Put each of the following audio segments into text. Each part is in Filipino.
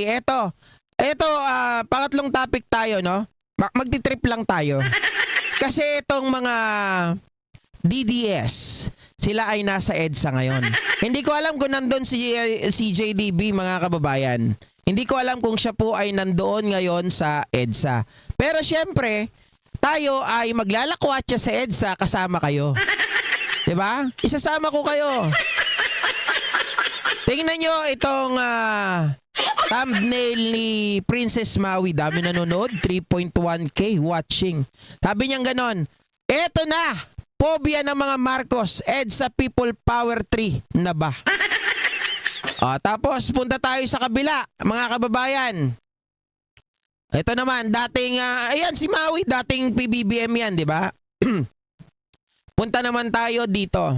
Eto, pangatlong topic tayo, no? Magti-trip lang tayo. Kasi itong mga DDS, sila ay nasa EDSA ngayon. Hindi ko alam kung nandun si JDB, mga kababayan. Hindi ko alam kung siya po ay nandoon ngayon sa EDSA. Pero syempre, tayo ay maglalakwatsa sa EDSA kasama kayo. 'Di ba? Isasama ko kayo. Tingnan nyo itong thumbnail ni Princess Maui. Dami nanonood. 3.1k watching. Sabi niyang ganon. Eto na. Phobia ng mga Marcos. EDSA People Power 3 na ba? Tapos punta tayo sa kabila. Mga kababayan. Ito naman. Dating, ayan si Maui. Dating PBBM yan. Diba? Punta naman tayo dito.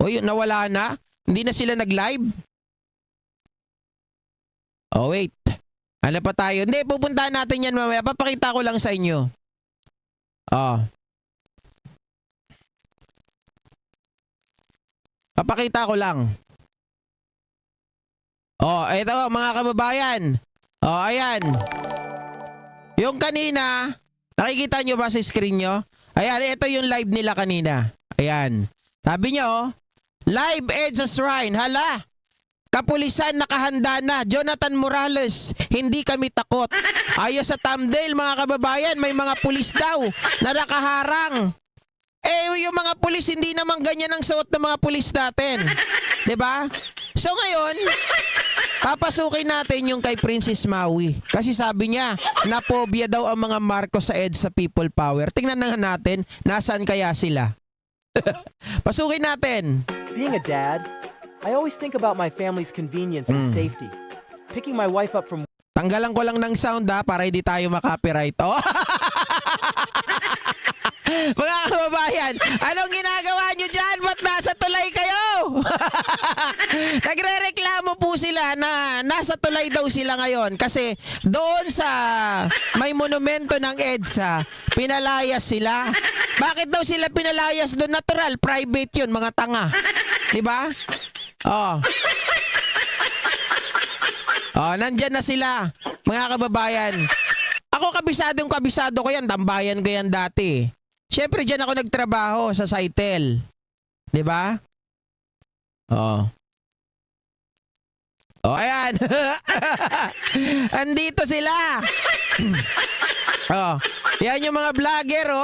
Uy, nawala na. Hindi na sila nag-live? Oh, wait. Ano pa tayo? Hindi, pupuntahan natin yan mamaya. Papakita ko lang sa inyo. Papakita ko lang. Ito mga kababayan. Ayan. Yung kanina, nakikita nyo ba sa screen nyo? Ayan, ito yung live nila kanina. Ayan. Sabi nyo, live EDSA Shrine. Hala, kapulisan nakahanda na. Jonathan Morales, hindi kami takot. Ayos sa thumbnail mga kababayan, may mga pulis daw na nakaharang. Yung mga pulis, hindi naman ganyan ang suot ng mga pulis natin. 'Di ba? So ngayon, papasukin natin yung kay Princess Maui. Kasi sabi niya, naphobia daw ang mga Marcos sa EDSA People Power. Tingnan na natin, nasaan kaya sila? Pasukin natin. Being a dad, I always think about my family's convenience and safety. Picking my wife up from... Tanggalan ko lang ng sound para hindi tayo makopyright. Mga kababayan, anong ginagawa nyo dyan? Ba't nasa tulay kayo? Nagre-reklamo po sila na nasa tulay daw sila ngayon kasi doon sa may monumento ng EDSA, pinalayas sila. Bakit daw sila pinalayas doon? Natural, private yun, mga tanga. Diba? Nandyan na sila, mga kababayan. Ako kabisado ko yan, tambayan ko yan dati. Siyempre, dyan ako nagtrabaho sa Saitel. Diba? Ayan. Andito sila. Yan yung mga vlogger,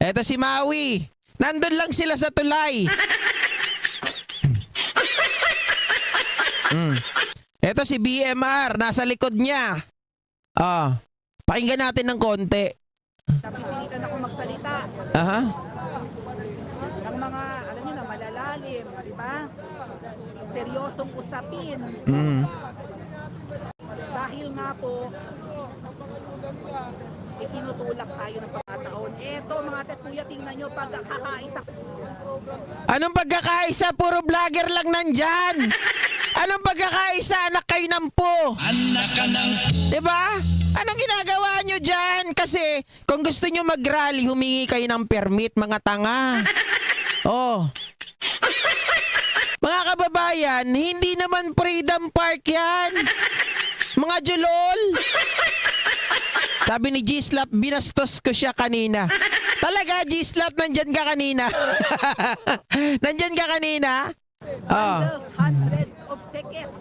Eto si Maui. Nandun lang sila sa tulay. Eto si BMR. Nasa likod niya. Pakinggan natin ng konti. Napipilitan ako magsalita ng mga, alam niyo na, malalalim, di ba? Seryosong usapin. Dahil nga po, itinutulak tayo ng pagkataon. Eto mga tetkuya, tingnan nyo, pagkakaisa. Anong pagkakaisa? Puro vlogger lang nandyan. Anong pagkakaisa? Anak kayo ng po. Anak ka ng po. Diba? Anong ginagawa nyo dyan? Kasi kung gusto nyo mag-rally, humingi kayo ng permit, mga tanga. Mga kababayan, hindi naman Freedom Park yan. Mga julol. Sabi ni G-Slap, binastos ko siya kanina. Talaga, G-Slap, nandyan ka kanina? Nandyan ka kanina? Hundreds of tickets.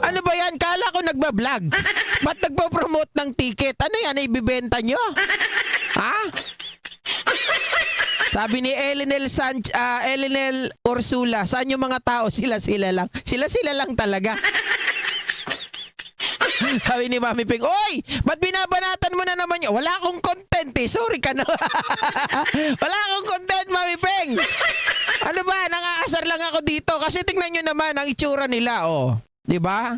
Ano ba yan? Kala ko nagbablog. Ba't nagpo-promote ng ticket? Ano yan? Ibibenta nyo? Sabi ni Elinel Ursula, saan yung mga tao? Sila-sila lang. Sila-sila lang talaga. Sabi ni Mami Ping, oy! Ba't binabanatan mo na naman yun? Wala akong content Sorry ka na. Wala akong content, Mami Ping. Ano ba? Nangaasar lang ako dito. Kasi tingnan nyo naman ang itsura nila, Di ba?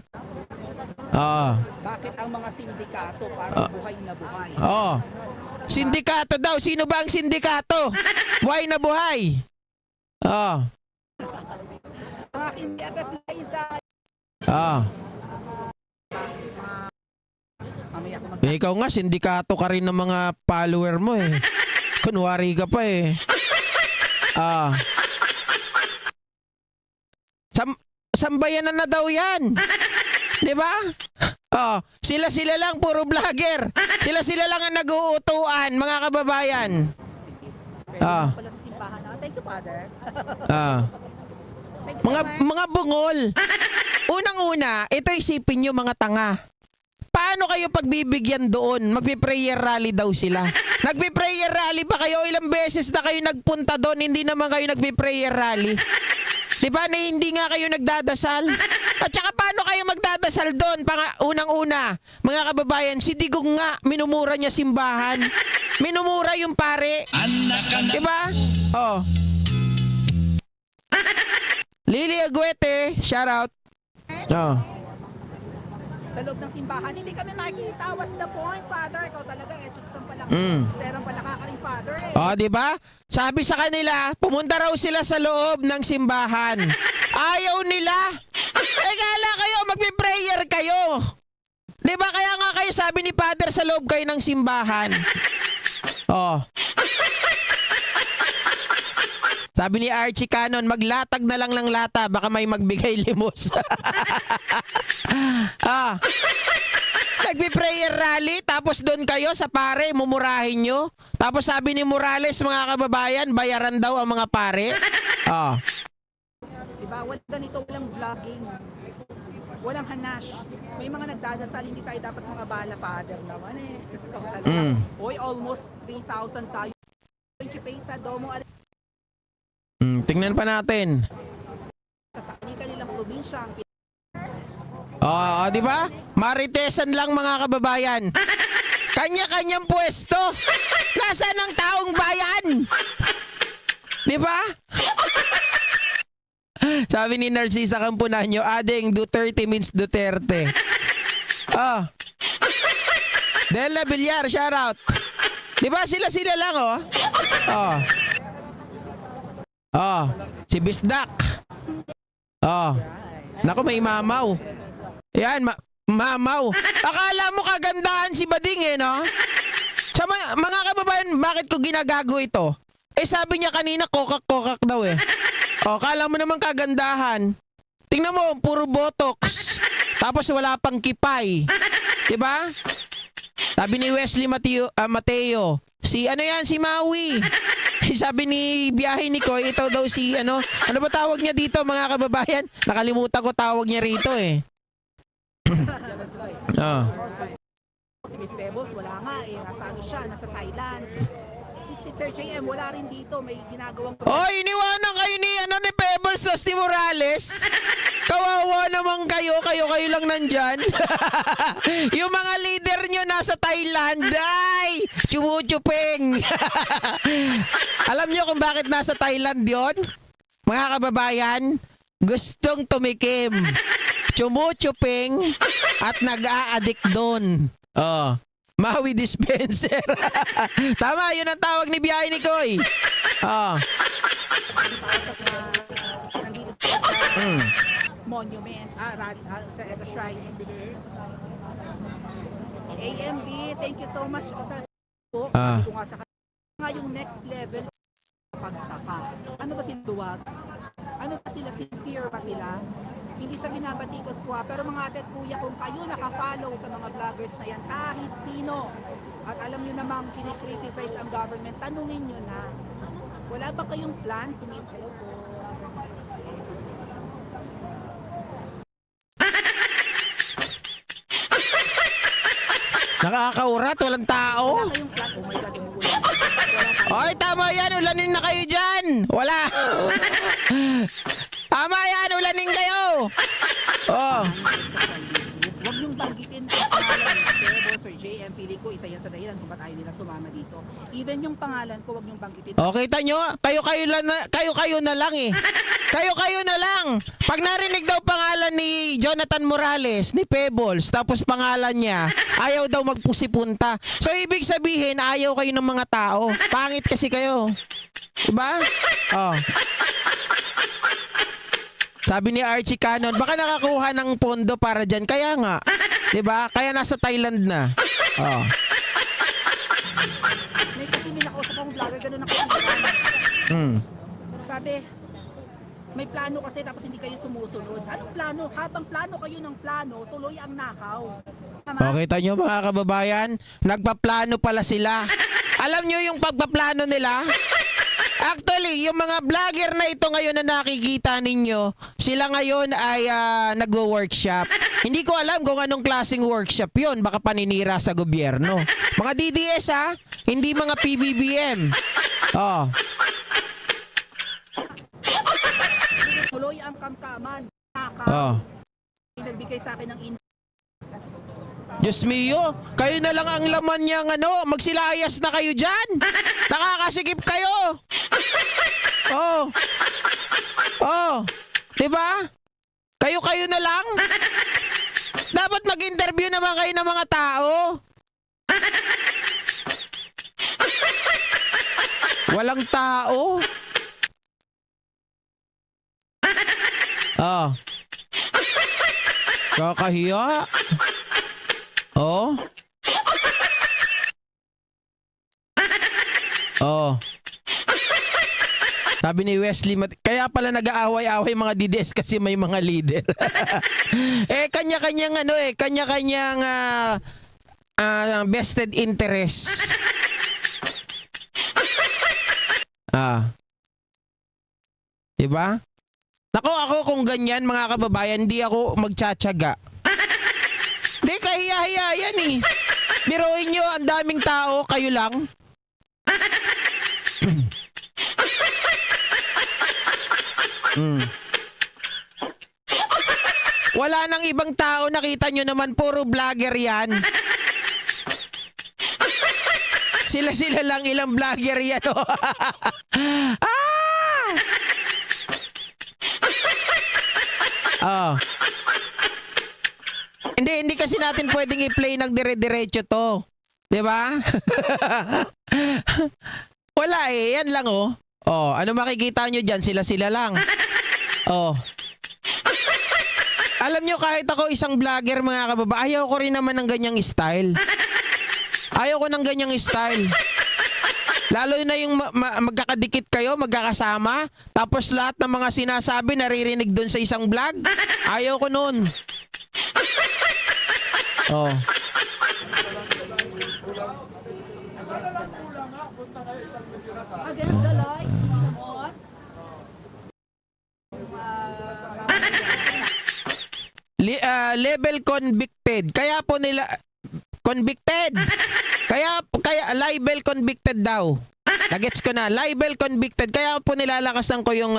Bakit ang mga sindikato parang buhay na buhay? Sindikato daw. Sino ba ang sindikato? Buhay na buhay. Ang aking BFF Liza. Ikaw nga, sindikato ka rin ng mga follower mo Kunwari ka pa sambayanan na daw yan. Di ba? Oh, sila lang, puro vlogger. Sila lang ang nag-uutuan, mga kababayan. Pwede Ah. naman pala sa simbahan. Thank you, Father. Ah. Thank you so much. Mga bungol. Unang-una, ito isipin nyo mga tanga. Paano kayo pagbibigyan doon? Magpi-prayer rally daw sila. Nagpi-prayer rally ba kayo? Ilang beses na kayo nagpunta doon, hindi naman kayo nagpi-prayer rally. Di ba na hindi nga kayo nagdadasal? At saka paano kayo magdadasal doon? Unang-una, mga kababayan, si Digong nga, minumura niya simbahan. Minumura yung pare. Di ba? Oh. Lily Aguete, shout out. Oh. Sa loob ng simbahan, hindi kami makikita. What's the point, Father? Ikaw talaga, echustan pala. Serang pala kakaling Father eh. Oh, di ba? Sabi sa kanila, pumunta raw sila sa loob ng simbahan. Ayaw nila. Kala kayo, magpi-prayer kayo. Di ba? Kaya nga kayo sabi ni Father sa loob kayo ng simbahan. Oh. Sabi ni Archie Cannon, maglatag na lang ng lata, baka may magbigay limos. Ah. Nagpi-prayer rally, tapos doon kayo sa pare, mumurahin nyo. Tapos sabi ni Morales, mga kababayan, bayaran daw ang mga pare. Oh. Diba? Ganito, walang vlogging. Walang hanash. May mga nagdadasal, hindi tayo dapat mga bala, Father naman eh. Ikaw talaga. Hoy, almost 3,000 tayo. 20 pesos, domo, Tingnan pa natin. sa kanilang probinsya. Oh, di ba? Maritesan lang mga kababayan. Kanya-kanyang pwesto. Nasaan ang taong bayan? Di ba? Sabi ni Narcisa Campunanyo, ading Duterte means Duterte. Oh. Della Villar, shout out. Di ba sila lang oh? Oh. Oh, si Bisdak. Oh. Nako, may mamaw. Yan, mamaw. Akala mo kagandahan si Bading eh, no? Sa mga kababayan, bakit ko ginagago ito? Eh sabi niya kanina, kokak-kokak daw eh. O, kala mo naman kagandahan. Tingnan mo, puro botox. Tapos wala pang kipay. Diba? Sabi ni Wesley Mateo, si ano yan, si Maui. Sabi ni Biyahe ni Koy, ito daw si ano ba tawag niya dito mga kababayan? Nakalimutan ko tawag niya rito eh. Oh. Si Miss Pebbles, wala nga eh. Nasa ano siya, nasa Thailand. Si Sir JM, wala rin dito. May ginagawang... Oh, iniwanan kayo ni ni Pebbles tapos ni Morales. Kawawa naman kayo lang nandyan. Yung mga leader nyo nasa Thailand, ay, chumuchupeng. Alam nyo kung bakit nasa Thailand yon? Mga kababayan, gustong tumikim, chumuchupeng, at nag-a-addict doon. Oh, Maui dispenser. Tama, yun ang tawag ni Biyahe ni Koy. Oh. Nandito sa monument, sa shrine. AMB, thank you so much sa book. Sabi ko nga sa nga yung next level pagtaka. Ano ba sila duwag? Ano ba sila? Sincere ba sila? Hindi sa binabatikos ko pero mga ate at kuya, kung kayo nakafollow sa mga vloggers na yan, kahit sino, at alam nyo namang kinikriticize ang government, tanungin nyo na, wala ba kayong plan? Sumit, hello po. Nakakaurat, walang tao. Wala kayong plan? Oh my God, umuulan. Oy, tama yan, ulanin na kayo dyan. Wala. Tama yan, ulanin kayo. Oh. Huwag niyong banggitin ang pangalan ni Pebbles, Sir JM. Pili ko, isa yan sa dahilan kung ba't ayaw nila sumama dito. Even yung pangalan ko, huwag niyong banggitin. O, kita nyo? Kayo na lang eh. Kayo na lang. Pag narinig daw pangalan ni Jonathan Morales, ni Pebbles, tapos pangalan niya, ayaw daw magpusipunta. So, ibig sabihin, ayaw kayo ng mga tao. Pangit kasi kayo. Diba? Oh. Sabi ni Archie Cannon, baka nakakuha ng pondo para dyan. Kaya nga. Diba? Kaya nasa Thailand na. Oh. May kasi may nakausap akong vlogger, gano'n ako. Sabi, May plano kasi tapos hindi kayo sumusunod. Anong plano? Habang plano kayo ng plano, tuloy ang nakaw. Tama? O, kita nyo mga kababayan, nagpaplano pala sila. Alam nyo yung pagpaplano nila? Actually, yung mga vlogger na ito ngayon na nakikita ninyo, sila ngayon ay nagwo-workshop. Hindi ko alam kung anong klaseng workshop yun. Baka paninira sa gobyerno. Mga DDS ha, hindi mga PBBM. Oh. Tuloy ang kamkaman. Nakaw. Oh. Nagbigay sa akin ng Diyos mio, kayo na lang ang laman niyang magsilayas na kayo dyan. Nakakasikip kayo. Oh. Oh. Diba? Kayo-kayo na lang. Dapat mag-interview naman kayo ng mga tao. Walang tao. Oh. Kakahiya. Oh. Oh. Sabi ni Wesley, kaya pala nag-aaway-aaway mga DDS kasi may mga leader. Kanya-kanyang kanya-kanyang vested interest. Diba? Ako kung ganyan mga kababayan, hindi ako magtsatsaga. Hindi, kahiya-hiya yan eh. Biruin nyo, ang daming tao, kayo lang. Wala nang ibang tao, nakita nyo naman, puro vlogger yan. Sila-sila lang, ilang vlogger yan. Oh. Hindi kasi natin pwedeng i-play ng dire-diretso to. 'Di ba? Wala eh, yan lang oh. Oh, ano makikita nyo diyan? Sila-sila lang. Oh. Alam nyo, kahit ako isang vlogger mga kababa, ayaw ko rin naman ng ganyang style. Ayaw ko ng ganyang style. Lalo na yung magkakadikit kayo, magkakasama, tapos lahat ng mga sinasabi naririnig dun sa isang vlog. Ayaw ko nun. Oh. against the law, Simon. Level convicted. Kaya po nila convicted. Kaya libel convicted daw. Nagets ko na. Libel convicted. Kaya po nilalakasan ko yung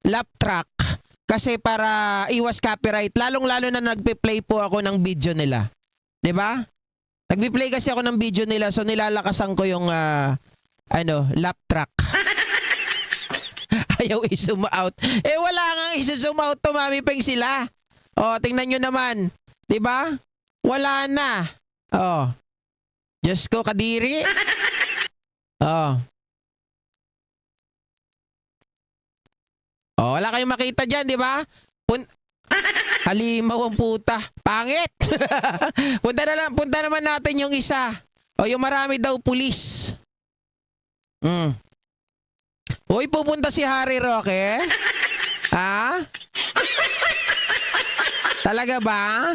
lap track kasi para iwas copyright. Lalong-lalo na nagpe-play po ako ng video nila. 'Di ba? Nagpe-play kasi ako ng video nila, so nilalakasan ko yung lap track. Ayaw i-zoom out. Wala nga i-zoom out, tumami peng sila. Oh, tingnan nyo naman. 'Di ba? Wala na. Oh. Diyos ko, kadiri. Oh. Oh, wala kayong makita dyan, 'di ba? Halimaw ang puta. Pangit. punta naman natin yung isa. O yung marami daw pulis. Uy, pupunta si Harry Roque? Ha? Talaga ba?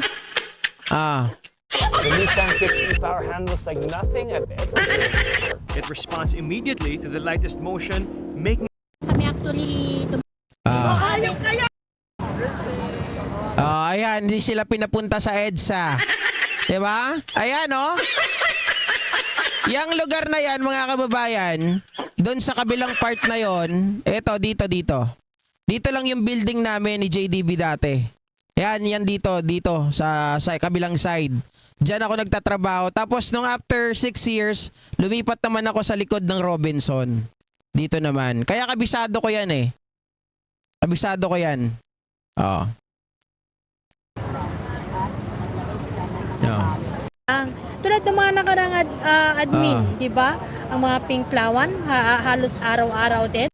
The Nissan Kicks e-power handles like nothing I've ever heard before. It responds immediately to the lightest motion, making Kami actually Ayan, hindi sila pinapunta sa EDSA. 'Di ba? Ayan, oh. Yang lugar na yan, mga kababayan, doon sa kabilang part na yon, dito. Dito lang yung building namin ni JDB dati. Yan dito sa kabilang side. Diyan ako nagtatrabaho. Tapos nung after 6 years, lumipat naman ako sa likod ng Robinson. Dito naman. Kaya kabisado ko yan eh. Kabisado ko yan. Oo. tulad ng mga nakarang admin, di ba? Ang mga pinklawan, halos araw-araw din.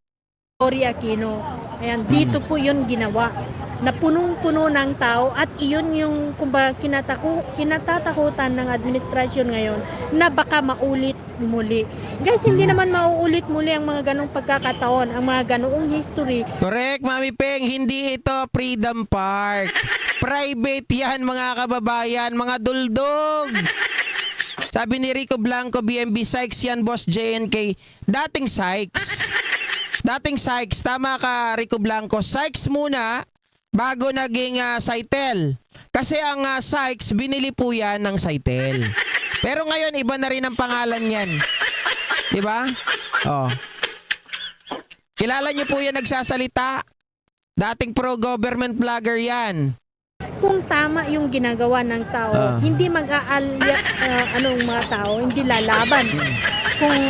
Cory Aquino. Ayan, dito po yun ginawa. Na punong-puno ng tao at iyon yung kumbaga kinatatakutan ng administrasyon ngayon na baka maulit muli. Guys, hindi naman mauulit muli ang mga ganong pagkakataon, ang mga ganoong history. Correct, Mami Peng. Hindi ito Freedom Park. Private yan, mga kababayan, mga duldog. Sabi ni Rico Blanco, BMB Sykes yan, Boss JNK. Dating Sykes. Dating Sykes. Tama ka, Rico Blanco. Sykes muna bago naging Saitel. Kasi ang Sykes, binili po yan ng Saitel. Pero ngayon, iba na rin ang pangalan yan. Diba? Oh. Kilala niyo po yan nagsasalita. Dating pro-government vlogger yan. Kung tama yung ginagawa ng tao, hindi mag-aalya mga tao, hindi lalaban. Kung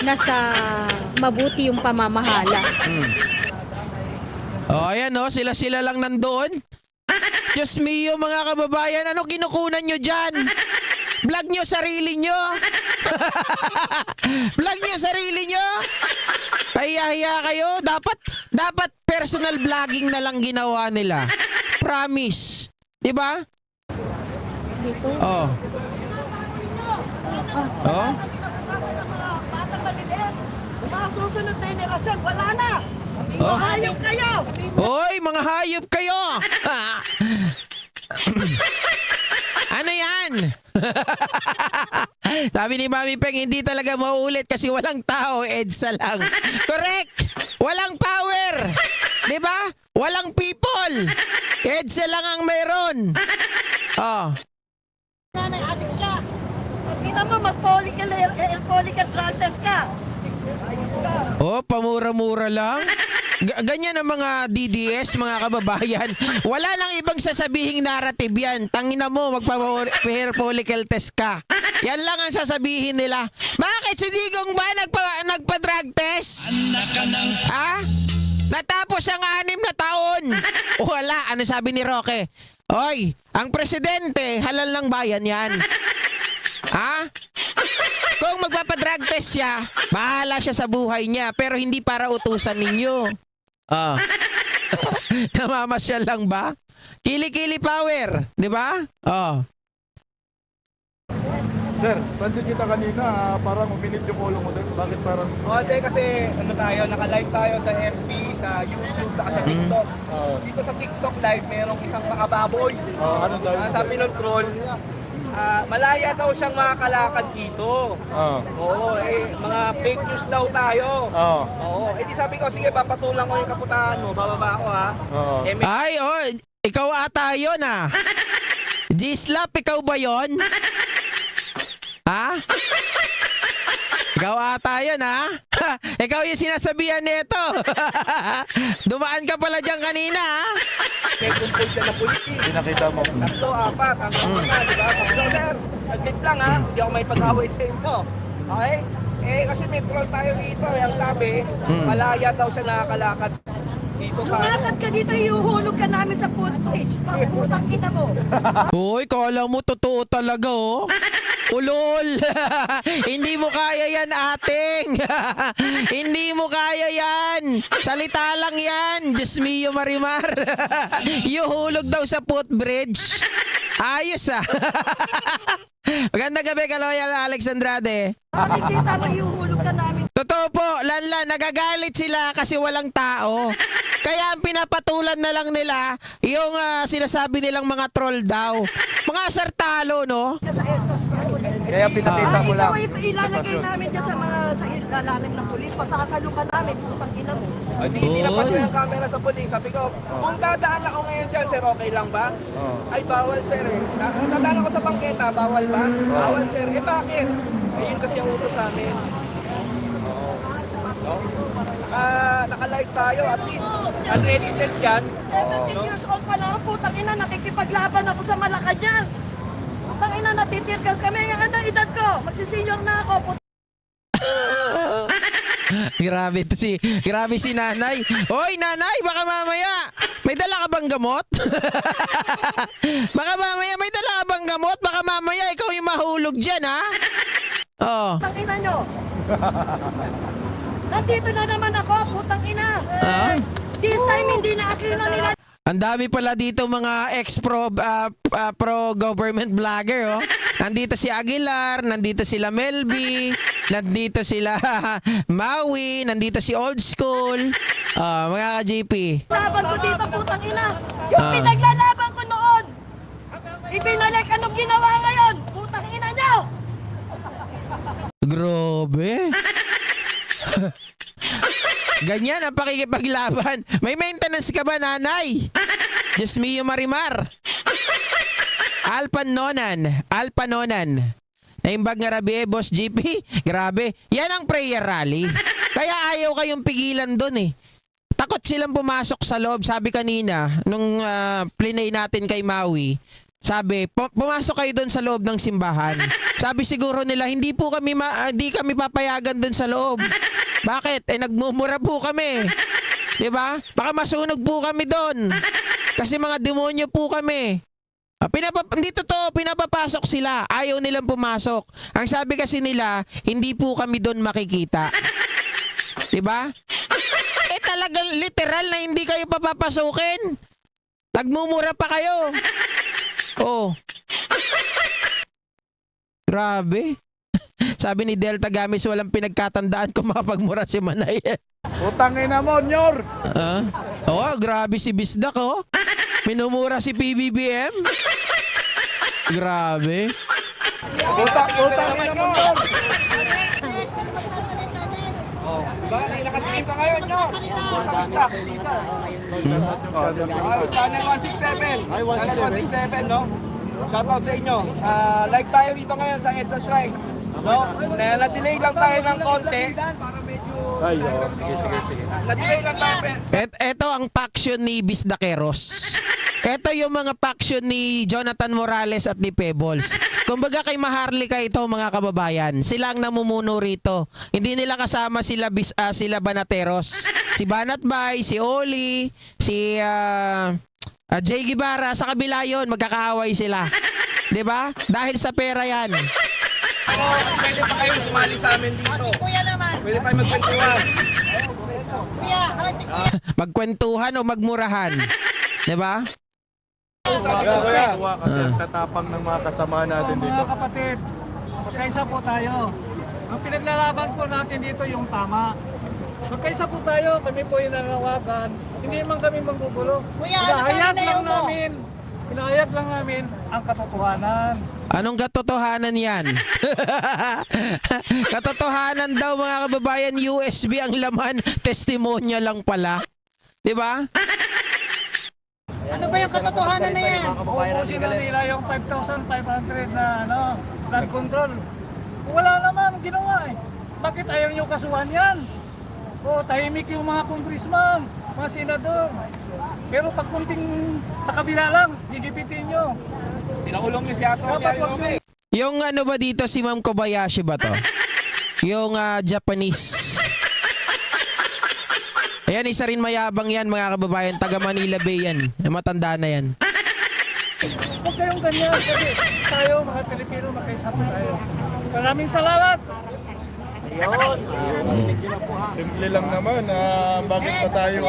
nasa mabuti yung pamamahala. Oh, ayan oh, sila-sila lang nandoon. Diyos mio, mga kababayan, ano kinukunan nyo dyan? Vlog nyo sarili nyo. Vlog nyo sarili nyo. Kaya kayo. Dapat personal vlogging na lang ginawa nila. Promise. Diba? Dito. Oh. Oh? Mga susunod na henerasyon, wala na! Oh? Hayop kayo! Hoy, mga hayop kayo! Ano yan? Sabi ni Mami Peng, hindi talaga mauulit kasi walang tao, EDSA lang. Correct! Walang power! Diba? Walang people! EDSA lang ang meron. Oh. Nanay, adik ka! Hindi mo mag-folical drug test ka! Ayun ka! Oh, pamura-mura lang. Ganyan ang mga DDS, mga kababayan. Wala nang ibang sasabihing narrative yan. Tangina mo, magpa-hair follicle test ka. Yan lang ang sasabihin nila. Bakit si Digong ba nagpa-drug test? Ha? Natapos ang 6 na taon. Wala. Ano sabi ni Roque? Oy, ang presidente, halal ng bayan yan. Ha? Kung magpapadrug test siya, bahala siya sa buhay niya, pero hindi para utusan ninyo. Namamasyal lang ba? Kili-kili power, di ba? Sir, pansin kita kanina, parang uminit yung ulo mo, sir. Bakit parang... Hindi kasi naka-live tayo sa FB, sa YouTube, saka sa TikTok. Dito sa TikTok live, merong isang makababoy. ano sabi? Sabi ng troll, malaya daw siyang makakalakad dito. Oo, mga fake news daw tayo. Oo, di sabi ko, sige, papatulang ko yung kaputahan mo, bababa ako ha. Ay, ikaw ata yun G-Slap, ikaw ba yun? Ha? Ikaw ata yun Ikaw yung sinasabihan nito. Dumaan ka pala dyan kanina May kumpul siya na pulis. Pinakita mo. 3, 4, hanggang na, di ba? Sabi ko, sir, saglit lang hindi ako may pag-away sa inyo. Okay? Kasi may troll tayo dito. Yung sabi, malaya daw siya nakakalakad dito sa Lumakad ka dito, iuhulog ka namin sa footage. Pangutang ina mo! Uy, kala mo totoo talaga Ulol! Hindi mo kaya yan, ating! Hindi mo kaya yan! Salita lang yan! Diyos mio, Marimar! Yuhulog daw sa footbridge! Ayos Magandang gabi, Kaloyal Alex Andrade. Nakikita mo, iuhulog ka namin. Totoo po, Lanla, nagagalit sila kasi walang tao. Kaya ang pinapatulan na lang nila, yung sinasabi nilang mga troll daw. Mga sartalo, no? Sa ESOS. Kaya pinakita mo lang. Ikaw ay ilalagay namin dyan sa ilalim ng pulis. Pasasalo ka namin, putang ina mo. Hindi na pati yung camera sa pulis. Sabi ko, kung dadaan ako ngayon dyan, sir, okay lang ba? Ay, bawal, sir Dadaan ako sa bangketa, bawal ba? Bawal, sir. Bakit? Ayun kasi ang utos sa amin. Naka-live tayo, at least unedited yan. 17 years old pa lang, putang ina, nakikipaglaban ako sa Malacanang. Putang ina, natitirgas kami. Ang edad ko, magsisenior na ako. Grabe si nanay. Hoy, nanay, baka mamaya may dala ka bang gamot? Baka mamaya may dala ka bang gamot? Baka mamaya ikaw yung mahulog dyan, Putang ina nyo. Nandito na naman ako, putang ina. This time hindi na Aquino nila. Ang dami pala dito mga ex-pro pro-government vlogger, oh. Nandito si Aguilar, nandito sila Melby, nandito sila Maui, nandito si Old School. Mga ka-JP. Laban ko dito, putang ina. Yung pinaglalaban ko noon. Ibinalik, anong ginawa ngayon? Putang ina nyo. Grabe. Ganyan ang pakikipaglaban. May maintenance ka ba, nanay? Diyos mio Marimar. Alpanonan. Naimbag nga rabi Boss GP. Grabe. Yan ang prayer rally. Kaya ayaw kayong pigilan dun eh. Takot silang pumasok sa loob. Sabi kanina, nung plinay natin kay Maui, sabi, pumasok kayo doon sa loob ng simbahan. Sabi siguro nila, hindi kami papayagan doon sa loob. Bakit? Nagmumura po kami. 'Di ba? Baka masunog po kami doon. Kasi mga demonyo po kami. Hindi totoo, pinapapasok sila. Ayaw nilang pumasok. Ang sabi kasi nila, hindi po kami doon makikita. 'Di ba? Talagang literal na hindi kayo papapasukin. Nagmumura pa kayo. Oh. Grabe. Sabi ni Delta Gamis, walang pinagkatandaan kung makapagmura si Manay. Utangin na mo, Nyor! Grabe si Bisdak, oh. Minumura si PBBM. Grabe. Utangin na mo, Nyor! Diba? Nakatingin ka ngayon, no? Sa lista, kusita. Channel 167. Channel 167, no? Shoutout sa inyo. Live tayo dito ngayon sa EDSA Shrine. No? Na-delay lang tayo ng konti. Sige. Na-delay lang tayo. Ito ang faction ni Bisdakeros. Ito yung mga faction ni Jonathan Morales at ni Pebbles. Kumbaga kay Maharlika ito mga kababayan. Sila ang namumuno rito. Hindi nila kasama sila Banateros. Si Banat Bay, si Oli, si Jay Guevara. Sa kabila yun, magkakaaway sila. 'Di ba? Dahil sa pera yan. Pwede pa kayo sumali sa amin dito. Pwede tayo magkwentuhan. Magkwentuhan o magmurahan. 'Di ba? Kuya, kasi ang tatapang ng mga kasama natin dito. Mga kapatid, magkaisa po tayo. Ang pinaglalaban po natin dito yung tama. Magkaisa po tayo, kami po yung nanawagan. Hindi man kami manggugulo. Pinahayag lang namin ang katotohanan. Anong katotohanan yan? Katotohanan daw mga kababayan, USB ang laman, testimonya lang pala. 'Di ba? Ano ba yung katotohanan na yan? Uubusin na nila yung 5,500 na flood control. Wala naman ginawa eh. Bakit ayaw nyo kasuhan yan? Tahimik yung mga congressman, mga senador. Pero pag kunting sa kabila lang, gigipitin nyo. Pinakulong niyo si Ato. Yung ano ba dito, si Ma'am Kobayashi ba to? Yung Japanese. Ayan, isa rin mayabang yan mga kababayan. Taga Manila Bay yan. Matanda na yan. Huwag kayong ganyan kasi tayo mga Pilipino magkaisa po tayo. Maraming salamat! Simple lang naman, bakit pa tayo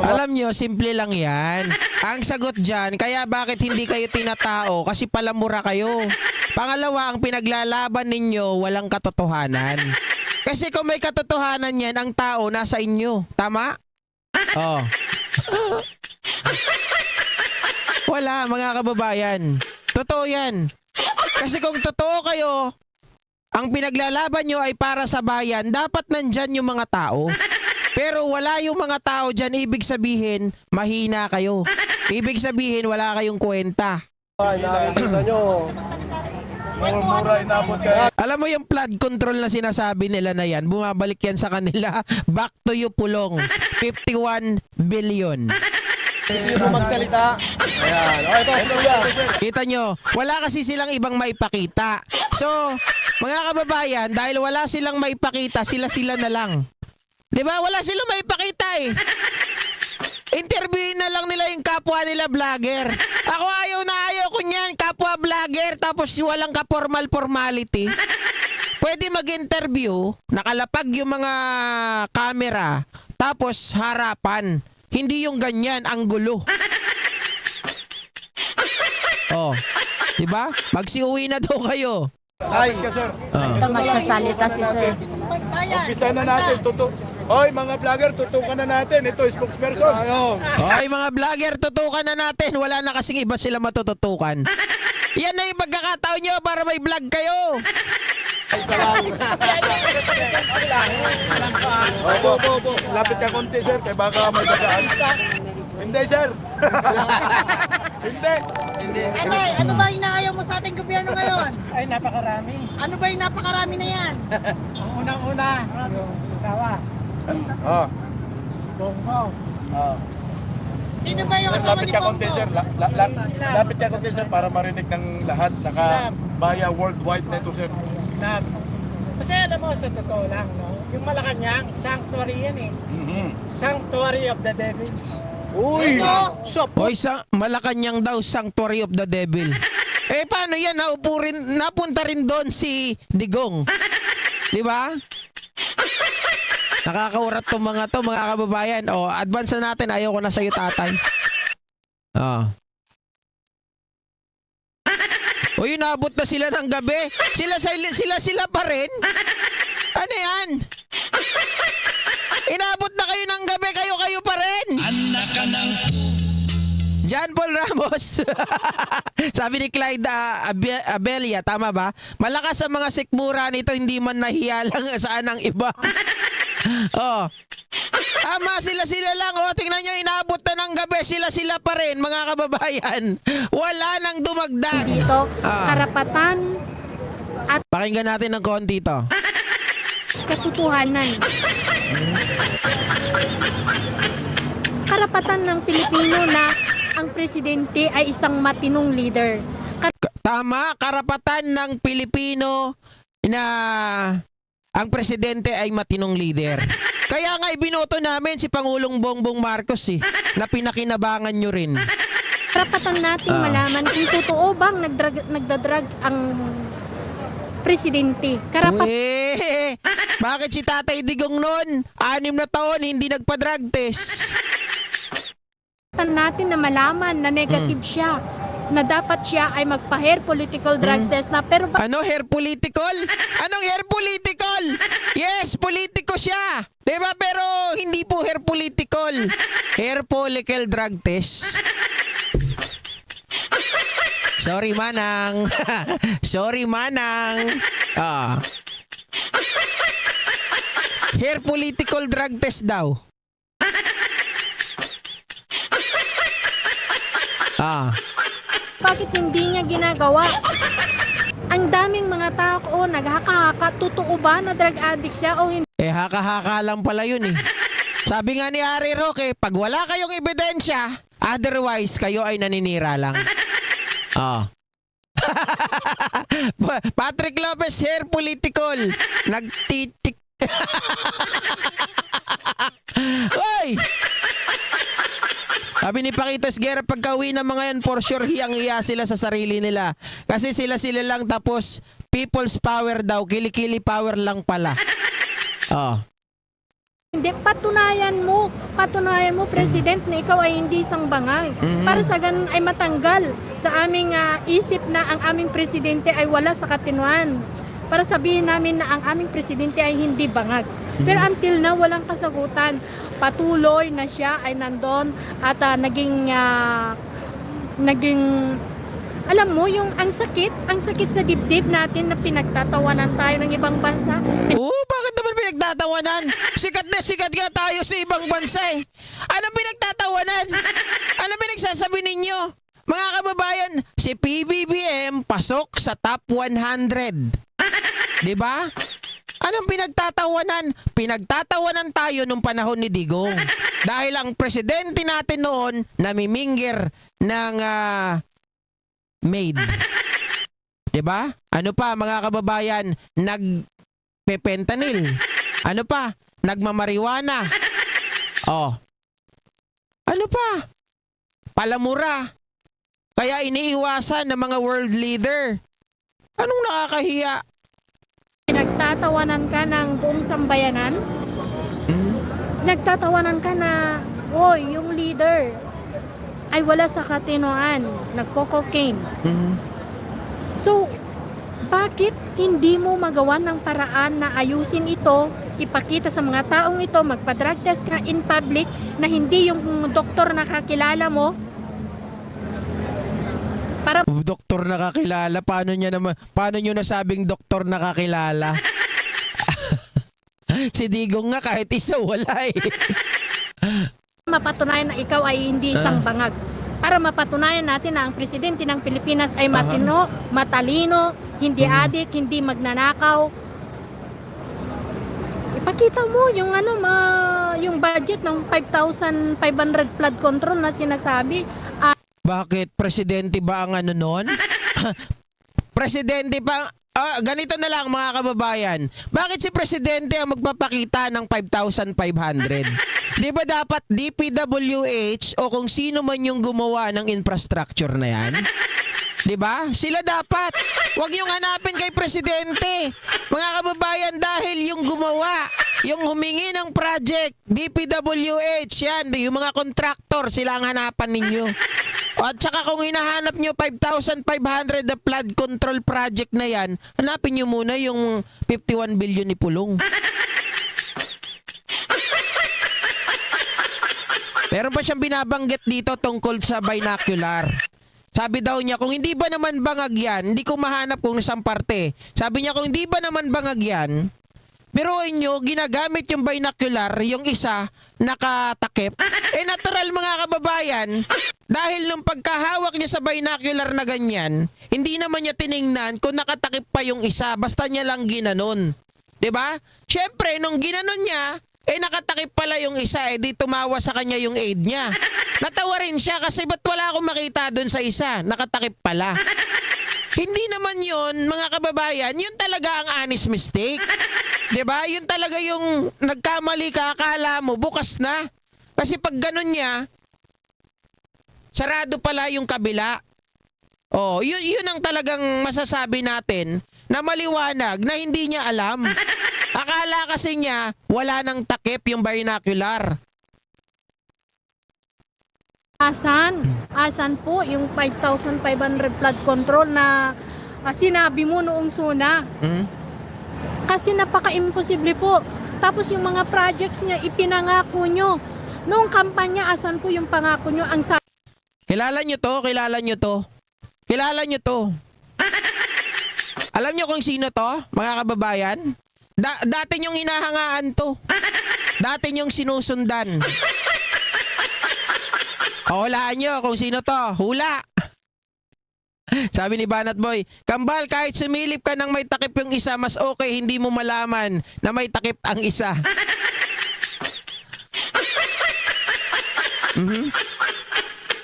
Alam nyo, simple lang yan. Ang sagot dyan, kaya bakit hindi kayo tinatao? Kasi palamura kayo. Pangalawa, ang pinaglalaban ninyo, walang katotohanan. Kasi kung may katotohanan yan, ang tao nasa inyo. Tama? Oh. Wala, mga kababayan. Totoo yan. Kasi kung totoo kayo, ang pinaglalaban nyo ay para sa bayan, dapat nandyan yung mga tao. Pero wala yung mga tao dyan, ibig sabihin, mahina kayo. Ibig sabihin, wala kayong kwenta. Nakikita nyo, mura inabot kayo. Alam mo yung flood control na sinasabi nila na yan, bumabalik yan sa kanila, back to you pulong, 51 billion. Gusto nyo po magsalita? Ayan, okay ito, Kita nyo, wala kasi silang ibang maipakita. So, mga kababayan, dahil wala silang maipakita, sila na lang. Diba? Wala silang maipakita eh. Interviewin na lang nila yung kapwa nila vlogger. Ako ayaw ko niyan, kapwa vlogger, tapos walang ka-formality. Pwede mag-interview, nakalapag yung mga camera, tapos harapan. Hindi yung ganyan, ang gulo. Oh, 'di ba? Magsiuwi na daw kayo. Ay, ka sir. Ito magsasalita si sir. Umpisa na natin. Hoy, mga vlogger, tutukan na natin. Ito, spokesperson. Hoy mga vlogger, tutukan na natin. Wala na kasing iba sila matututukan. Yan na yung pagkakataon nyo para may vlog kayo. Opo. Lapit ka konti, sir. Kaya baka may bagaan. Hindi, sir. Hindi. Ano ba inaayaw mo sa ating gobyerno ngayon? Ay, napakarami. Ano ba yung napakarami na yan? Ang unang-una, yung asawa, Oh. si Bongbong. Sino ba yung asawa Lapit ni ka konti, Bongbong? sir. Lapit ka konti, sir, para marinig ng lahat. Nakabaya worldwide na ito, sir. Sinab. Kasi alam mo, sa totoo lang, no? Yung Malacanang, sanctuary yan eh. Sanctuary of the devils. Hoy, Malacanang daw, sanctuary of the devil. Eh, paano yan? Napunta rin doon si Digong. Di ba? Nakakaurat tong mga kababayan. O, advance na natin. Ayaw ko na sa'yo, tatay. O, yun, naabot na sila ng gabi. Sila pa rin? Ano yan? Inabot na kayo ng gabi. Kayo pa rin. John Paul Ramos. Sabi ni Clyde Abelia, tama ba? Malakas sa mga sikmura nito, hindi man nahiyalang saan ang iba. Oh. Tama, sila lang. Oh, tingnan nyo, inabot na ng gabi. Sila pa rin, mga kababayan. Wala nang dumagdag. Dito, karapatan at Pakinggan natin ng konti to. katotohanan. Karapatan ng Pilipino na ang presidente ay isang matinong leader. Tama, karapatan ng Pilipino na ang presidente ay matinong leader. Kaya nga ibinoto namin si Pangulong Bongbong Marcos na pinakinabangan nyo rin. Karapatan nating malaman kung totoo bang nagdadrag ang presidente. Weh, bakit si Tatay Digong noon? 6 na taon, hindi nagpa-drug test. Natin na malaman na negative siya, na dapat siya ay magpa-hair political drug test na, pero Ano, hair political? Anong hair political? Yes, politiko siya. Diba? Pero hindi po hair political. Hair political drug test. Sorry, Manang. Sorry, Manang. Hair political drug test daw. bakit hindi niya ginagawa? Ang daming mga tao naghaka-haka, totoo ba na drug addict siya o hindi? Eh, haka-haka lang pala yun eh. Sabi nga ni Harry Roque, pag wala kayong ebidensya, otherwise, kayo ay naninira lang. Patrick Lopez, hair political. Nagtitik. Hoy! Sabi ni Paquito Esguerra, pagka-uwi ng mga yan, for sure, hiyang-hiya sila sa sarili nila. Kasi sila lang, tapos people's power daw, kilikili power lang pala. Hindi, patunayan mo, President, na ikaw ay hindi sangbangag. Para sa ganun ay matanggal sa aming isip na ang aming presidente ay wala sa katinuan. Para sabihin namin na ang aming presidente ay hindi bangag. Pero until now, walang kasagutan. Patuloy na siya ay nandun at naging, alam mo, yung ang sakit sa dibdib natin na pinagtatawanan tayo ng ibang bansa. Bakit naman pinagtatawanan? Sikat na sikat nga tayo sa ibang bansa eh. Anong pinagtatawanan? Anong pinagsasabi ninyo? Mga kababayan, si PBBM pasok sa top 100. Diba? Anong pinagtatawanan? Pinagtatawanan tayo nung panahon ni Digong. Dahil ang presidente natin noon namimingir ng maid. Diba? Ano pa mga kababayan? Nagpepentanil. Ano pa? Nagmamariwana. Ano pa? Palamura. Kaya iniiwasan ng mga world leader. Anong nakakahiya? Nagtatawanan ka ng buong sambayanan? Nagtatawanan ka na Oy, yung leader ay wala sa katinoan, nagko-cocaine. Mhm. So, bakit hindi mo magawa ng paraan na ayusin ito, ipakita sa mga taong ito, magpa-drug test ka in public na hindi yung doktor na kakilala mo? Para Doktor nakakilala, paano nyo nasabing doktor nakakilala? Si Digong nga kahit isa wala eh. mapatunayan na ikaw ay hindi isang bangag. Para mapatunayan natin na ang presidente ng Pilipinas ay matino, matalino, hindi adik, hindi magnanakaw. Ipakita mo yung yung budget ng 5,500 flood control na sinasabi. Bakit? Presidente ba ang ano nun? Presidente pa? Ganito na lang mga kababayan. Bakit si Presidente ang magpapakita ng 5,500? Di ba dapat DPWH o kung sino man yung gumawa ng infrastructure na yan? Di ba? Sila dapat. Huwag yung hanapin kay Presidente. Mga kababayan, dahil yung gumawa, yung humingi ng project, DPWH, yan, yung mga contractor, sila ang hanapan ninyo. At saka kung hinahanap nyo 5,500 na flood control project na yan, hanapin nyo muna yung 51 billion ni Pulong. Meron pa siyang binabanggit dito tungkol sa binocular. Sabi daw niya, kung hindi ba naman bangag yan, hindi ko mahanap kung nasang parte. Sabi niya, kung hindi ba naman bangag yan, biruin nyo, ginagamit yung binocular, yung isa, nakatakip. Natural mga kababayan, dahil nung pagkahawak niya sa binocular na ganyan, hindi naman niya tiningnan kung nakatakip pa yung isa, basta niya lang ginanon. 'Di ba? Syempre, nung ginanon niya, nakatakip pala yung isa, di tumawa sa kanya yung aid niya. Natawa rin siya kasi ba't wala akong makita dun sa isa, nakatakip pala. Hindi naman yun, mga kababayan, yun talaga ang honest mistake. 'Di ba? Yun talaga yung nagkamali ka, akala mo bukas na. Kasi pag ganun niya, sarado pala yung kabila. Yun ang talagang masasabi natin na maliwanag na hindi niya alam. Akala kasi niya wala nang takip yung binocular. Asan po yung 5,500 flood control na sinabi mo noong suna? Kasi napaka-imposible po. Tapos yung mga projects niya, ipinangako nyo. Noong kampanya, asan po yung pangako nyo? Kilala nyo to? Kilala nyo to? Kilala nyo to? Alam nyo kung sino to, mga kababayan? Dati nyong hinahangaan to. Dati nyong sinusundan. Hulaan nyo kung sino to. Hula! Sabi ni Banat Boy, Kambal, kahit sumilip ka ng may takip yung isa, mas okay hindi mo malaman na may takip ang isa.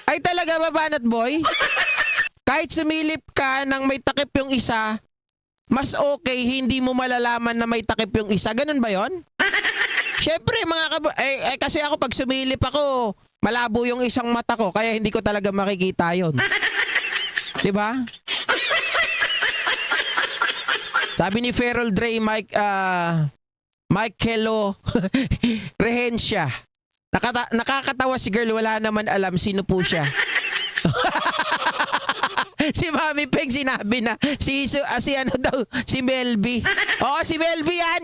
Ay talaga ba, Banat Boy? Kahit sumilip ka ng may takip yung isa, mas okay hindi mo malalaman na may takip yung isa. Ganun ba yon? Syempre, kasi ako pag sumilip ako, malabo yung isang mata ko, kaya hindi ko talaga makikita yon. Diba? Sabi ni Feral Dre, Michaelo Rehencia. Nakakatawa si girl, wala naman alam sino po siya. Si Mami Peg sinabi na si Melby. Oo, si Melby yan.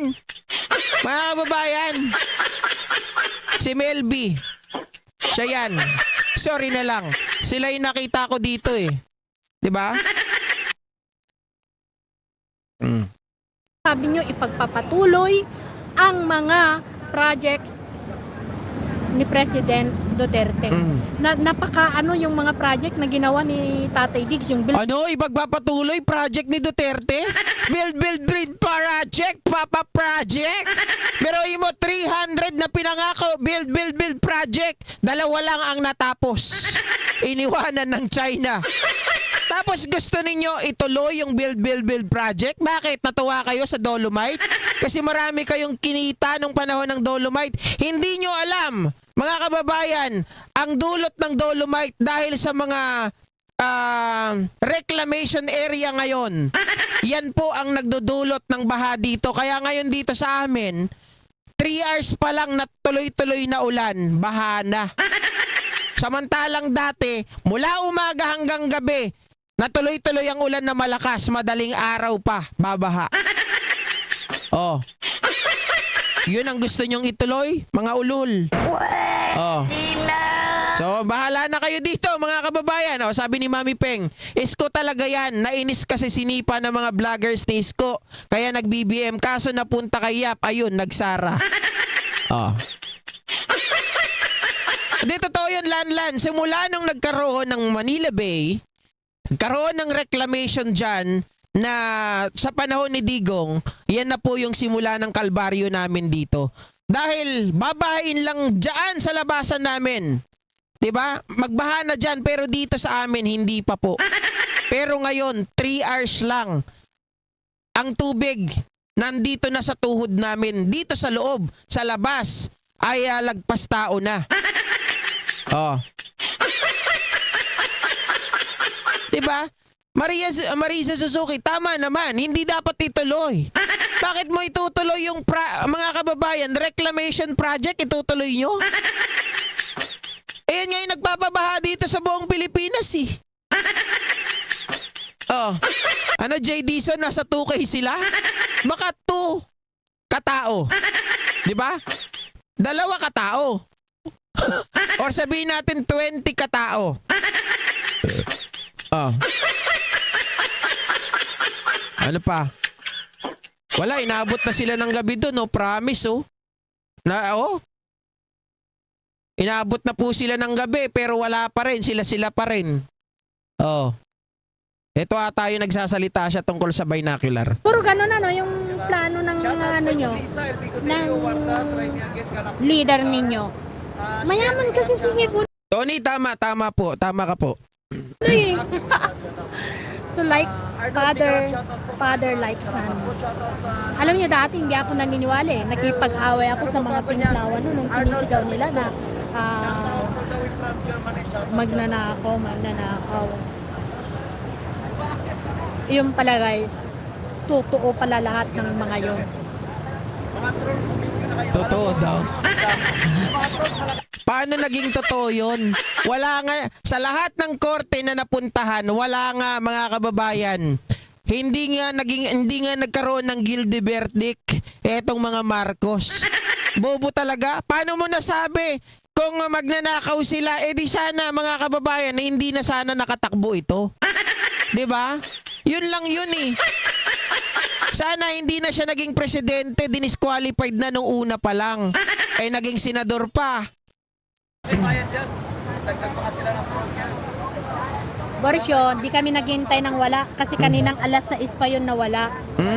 Mga kababayan. Si Melby. Siya yan. Sorry na lang. Sila yung nakita ko dito eh. 'Di ba? Sabi nyo, ipagpapatuloy ang mga projects ni President Duterte. Yung mga project na ginawa ni Tatay Diggs, yung Ipagpapatuloy project ni Duterte? Build project, Papa project. Pero mo 300 na pinangako, build project. 2 lang ang natapos. Iniwanan ng China. Tapos gusto ninyo ituloy yung build project? Bakit? Natuwa kayo sa Dolomite? Kasi marami kayong kinita nung panahon ng Dolomite. Hindi nyo alam, mga kababayan, ang dulot ng Dolomite dahil sa mga reclamation area ngayon. Yan po ang nagdudulot ng baha dito. Kaya ngayon dito sa amin, 3 hours pa lang na tuloy-tuloy na ulan, baha na. Samantalang dati, mula umaga hanggang gabi, na tuloy-tuloy ang ulan na malakas, madaling araw pa, babaha. Oh. Yun ang gusto nyong ituloy, mga ulul. Oh. So, bahala na kayo dito, mga kababayan. Oh, sabi ni Mami Peng, Isko talaga yan. Nainis kasi sinipa ng mga vloggers ni Isko. Kaya nag-BBM. Kaso napunta kay Yap. Ayun, nagsara. Oh. Hindi, totoo yun, Lanlan. Simula nung nagkaroon ng Manila Bay, nagkaroon ng reclamation dyan na sa panahon ni Digong, yan na po yung simula ng kalbaryo namin dito. Dahil babahain lang dyan sa labasan namin. 'Di ba? Magbaha na dyan, pero dito sa amin hindi pa po. Pero ngayon 3 hours lang. Ang tubig nandito na sa tuhod namin, dito sa loob, sa labas ay lagpas tao na. Oh. 'Di ba? Marisa Suzuki, tama naman, hindi dapat ituloy. Bakit mo itutuloy yung mga kababayan, reclamation project, itutuloy nyo? Ayan nga yung nagpapabaha dito sa buong Pilipinas eh. Oh. Ano, Jay Dison, nasa 2K sila? Baka 2 katao. Di ba? 2 katao. Or sabihin natin 20 katao. Oh. Ano pa? Wala, inaabot na sila ng gabi doon, no? Promise, oh. Inaabot na po sila ng gabi, pero wala pa rin. Sila pa rin. Oh. Ito ata yung nagsasalita siya tungkol sa binocular. Puro ganun yung plano ng ano nyo, ng leader ninyo. Mayaman kasi si Hipon. Tony, tama po. Tama ka po. So like father like son. Alam niyo dati hindi ako naniniwala eh. Nakipag-away ako sa mga pinklawan nung sinisigaw nila na magnanakaw. Yung pala guys, totoo pala lahat ng mga yon. Totoo daw. Paano naging totoo yun? Wala nga, sa lahat ng korte na napuntahan, wala nga mga kababayan. Hindi nga nagkaroon ng guilty verdict etong mga Marcos. Bobo talaga. Paano mo nasabi? Kung magnanakaw sila, di sana mga kababayan, hindi na sana nakatakbo ito. 'Di ba? Yun lang yun eh. Sana hindi na siya naging presidente, dinisqualified na nung una pa lang. Ay naging senador pa. Borisyo, di kami naghintay ng wala kasi kaninang alas 6 pa yun nawala.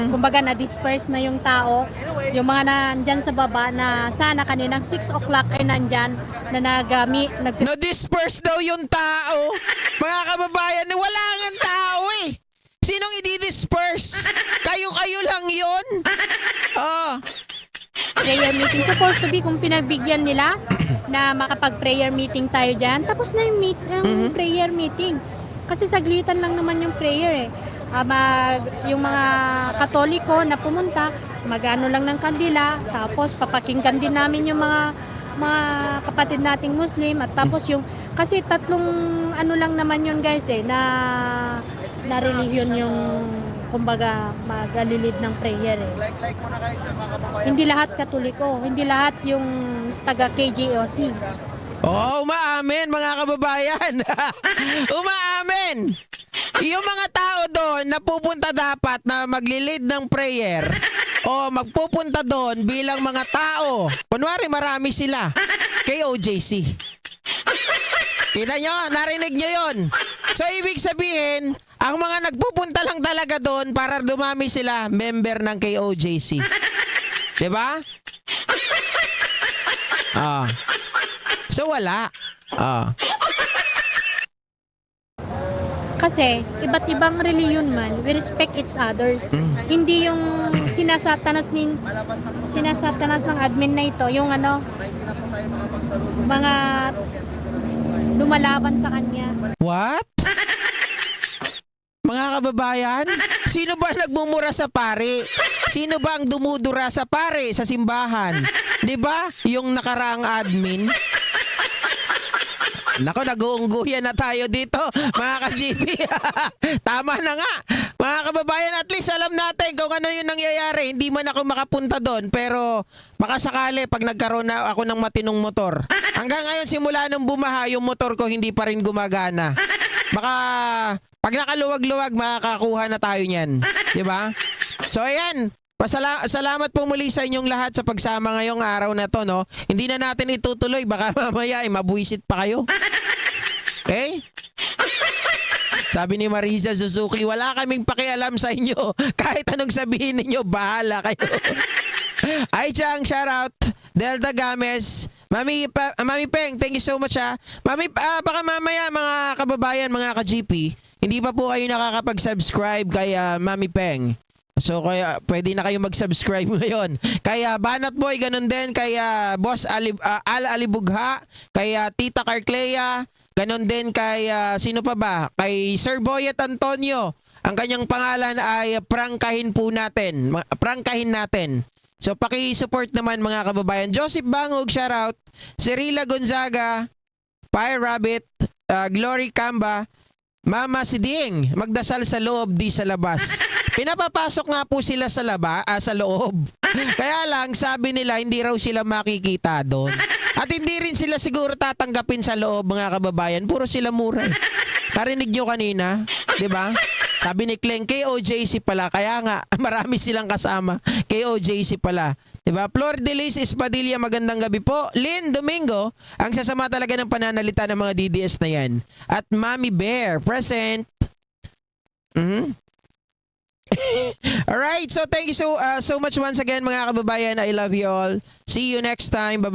Kumbaga na-disperse na yung tao. Yung mga nandyan sa baba na sana kaninang 6 o'clock ay nandyan na No-disperse daw yung tao. Mga kababayan, wala nga tao eh. Sinong i-disperse? Kayo-kayo lang yun. Oh. prayer meeting. Supposed to be kung pinagbigyan nila na makapag-prayer meeting tayo dyan. Tapos na yung prayer meeting. Kasi saglitan lang naman yung prayer eh. Yung mga Katoliko na pumunta, mag-ano lang ng kandila, tapos papakinggan din namin yung mga kapatid nating Muslim, at tapos yung, kasi tatlong ano lang naman yun guys eh, na religion yung kumbaga magalilid ng prayer eh. Hindi lahat Katoliko, hindi lahat yung taga KJOC. Oh, umaamin mga kababayan. Umaamin. Yung mga tao doon na pupunta dapat na maglilid ng prayer o magpupunta doon bilang mga tao. Kunwari marami sila. KOJC. Kita nyo? Narinig nyo yon. So, ibig sabihin, ang mga nagpupunta lang talaga doon para dumami sila, member ng KOJC. Diba? Ah. So, wala. Ah. Kasi, iba't ibang reliyon man, we respect each others. Hindi yung sinasatanas ng admin na ito, yung ano, mga lumalaban sa kanya. What? Mga kababayan, sino ba nagmumura sa pare? Sino ba ang dumudura sa pare sa simbahan? 'Di ba? Yung nakaraang admin. Nako, nag-uungguyan na tayo dito, mga ka-GP. Tama na nga. Mga kababayan, at least alam natin kung ano yung nangyayari. Hindi man ako makapunta doon, pero makasakali pag nagkaroon na ako ng matinong motor. Hanggang ngayon, simula nung bumaha, yung motor ko hindi pa rin gumagana. Baka pag nakaluwag-luwag, makakakuha na tayo niyan. Diba? So, ayan. Salamat po muli sa inyong lahat sa pagsama ngayong araw na to, no? Hindi na natin itutuloy, baka mamaya mabuisit pa kayo. Okay? Sabi ni Marisa Suzuki, wala kaming pakialam sa inyo. Kahit anong sabihin ninyo, bahala kayo. Ay Chang, shout out. Delta Games. Mami Peng, thank you so much ha. Mami, baka mamaya mga kababayan, mga ka-GP, hindi pa po kayo nakakapag-subscribe kay Mami Peng. So kaya pwede na kayo mag-subscribe ngayon. Kaya Banat Boy, ganun din. Kaya Boss Al Alibugha. Kaya Tita Carclea. Ganun din kay sino pa ba? Kay Sir Boyet Antonio. Ang kanyang pangalan ay prangkahin po natin. Prangkahin natin. So paki-support naman mga kababayan. Joseph Bangog, shoutout. Cirila Gonzaga. Fire Rabbit. Glory Camba. Mama Siding. Magdasal sa loob, di sa labas. Pinapapasok nga po sila sa sa loob. Kaya lang, sabi nila, hindi raw sila makikita doon. At hindi rin sila siguro tatanggapin sa loob, mga kababayan. Puro sila mura. Narinig nyo kanina, di ba? Sabi ni Kleng, KOJC pala. Kaya nga, marami silang kasama. KOJC pala. Di ba? Flor de Lis Espadilla, magandang gabi po. Lynn Domingo, ang sasama talaga ng pananalita ng mga DDS na yan. At Mami Bear, present. Alright, so thank you so much once again mga kababayan. I love you all. See you next time. Bye-bye.